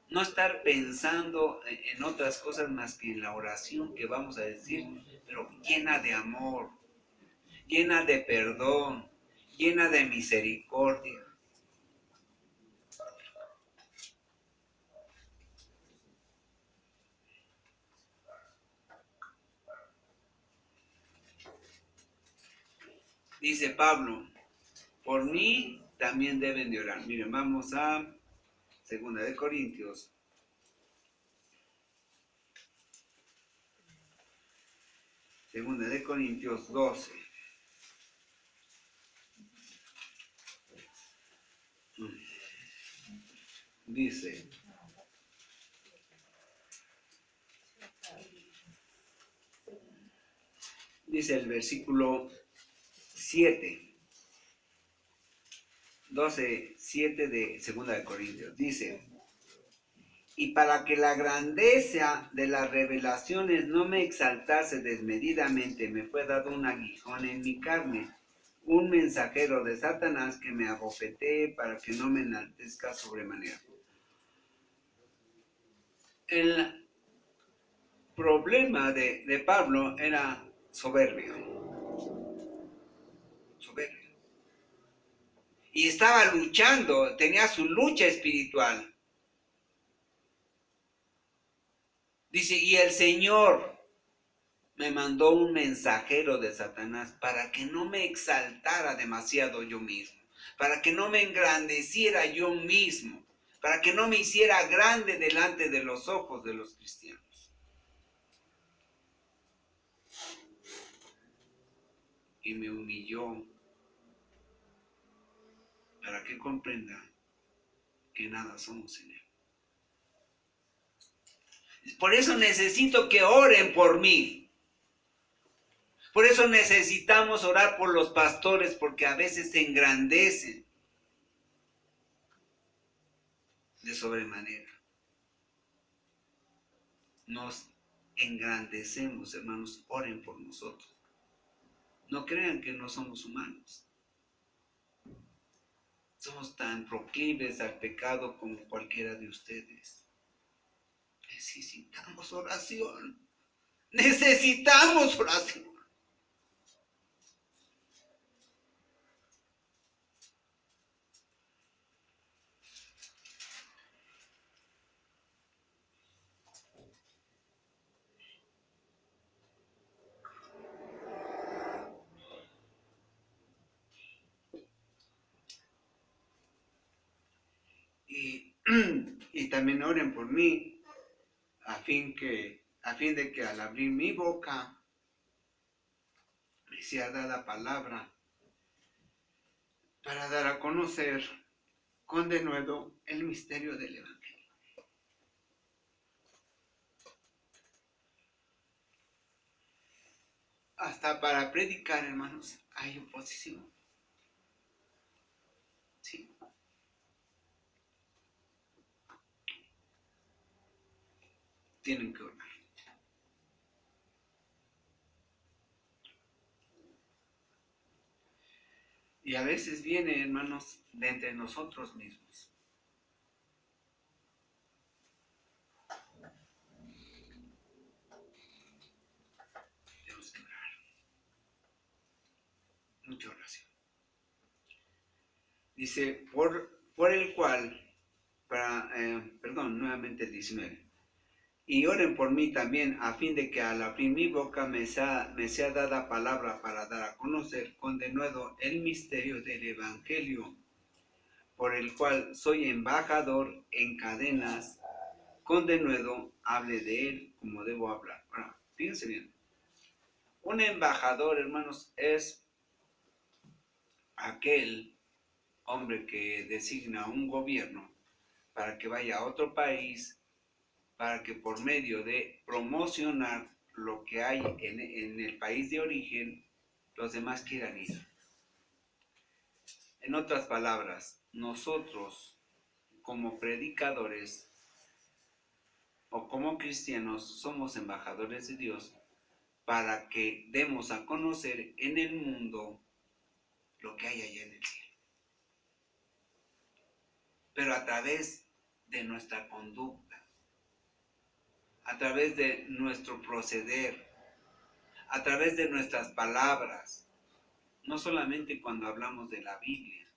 A: No estar pensando en otras cosas más que en la oración que vamos a decir, pero llena de amor, llena de perdón, llena de misericordia. Dice Pablo, por mí también deben de orar. Miren, vamos a 2 de Corintios 12. Dice el versículo 7, 12, 7 de 2 de Corintios. Dice, y para que la grandeza de las revelaciones no me exaltase desmedidamente, me fue dado un aguijón en mi carne, un mensajero de Satanás que me abofetee para que no me enaltezca sobremanera. El problema de Pablo era soberbio. Y estaba luchando, tenía su lucha espiritual. Dice, y el Señor me mandó un mensajero de Satanás para que no me exaltara demasiado yo mismo, para que no me engrandeciera yo mismo, para que no me hiciera grande delante de los ojos de los cristianos. Y me humilló para que comprenda que nada somos en él. Por eso necesito que oren por mí. Por eso necesitamos orar por los pastores, porque a veces se engrandecen de sobremanera. Nos engrandecemos, hermanos, oren por nosotros. No crean que no somos humanos. Somos tan proclives al pecado como cualquiera de ustedes. Necesitamos oración. Necesitamos oración. Y también oren por mí, a fin de que al abrir mi boca me sea dada palabra para dar a conocer con denuedo el misterio del Evangelio. Hasta para predicar, hermanos, hay oposición. Sí. Tienen que orar. Y a veces viene, hermanos, de entre nosotros mismos. Tenemos que orar. Mucha oración. Dice, por el cual, nuevamente el 19. Y oren por mí también, a fin de que al abrir mi boca me sea dada palabra para dar a conocer con denuedo el misterio del Evangelio, por el cual soy embajador en cadenas, con denuedo hable de él como debo hablar. Ahora, fíjense bien. Un embajador, hermanos, es aquel hombre que designa un gobierno para que vaya a otro país, para que por medio de promocionar lo que hay en el país de origen, los demás quieran ir. En otras palabras, nosotros como predicadores o como cristianos somos embajadores de Dios para que demos a conocer en el mundo lo que hay allá en el cielo. Pero a través de nuestra conducta, a través de nuestro proceder, a través de nuestras palabras, no solamente cuando hablamos de la Biblia,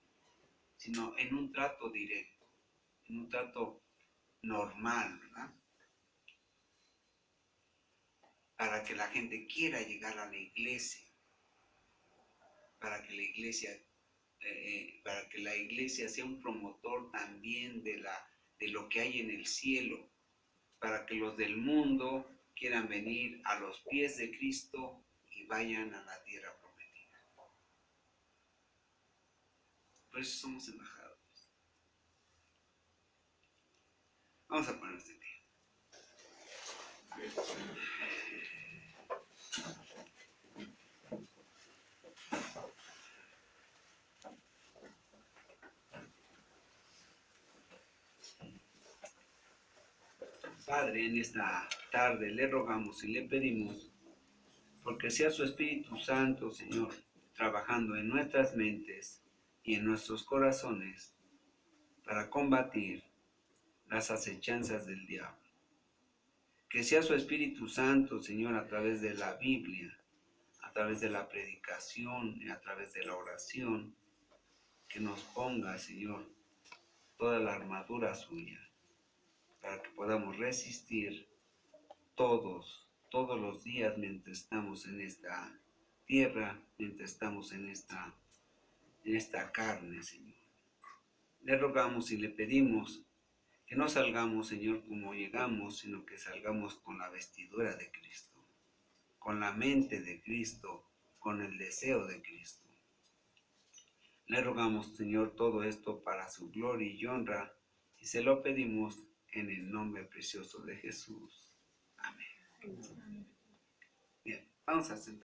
A: sino en un trato directo, en un trato normal, ¿verdad? Para que la gente quiera llegar a la iglesia, para que la iglesia sea un promotor también de lo que hay en el cielo, para que los del mundo quieran venir a los pies de Cristo y vayan a la tierra prometida. Por eso somos embajadores. Vamos a ponernos de pie. Padre, en esta tarde le rogamos y le pedimos porque sea su Espíritu Santo, Señor, trabajando en nuestras mentes y en nuestros corazones para combatir las acechanzas del diablo. Que sea su Espíritu Santo, Señor, a través de la Biblia, a través de la predicación y a través de la oración, que nos ponga, Señor, toda la armadura suya, para que podamos resistir todos los días mientras estamos en esta tierra, mientras estamos en esta carne, Señor. Le rogamos y le pedimos que no salgamos, Señor, como llegamos, sino que salgamos con la vestidura de Cristo, con la mente de Cristo, con el deseo de Cristo. Le rogamos, Señor, todo esto para su gloria y honra, y se lo pedimos en el nombre precioso de Jesús. Amén. Bien, vamos a sentar.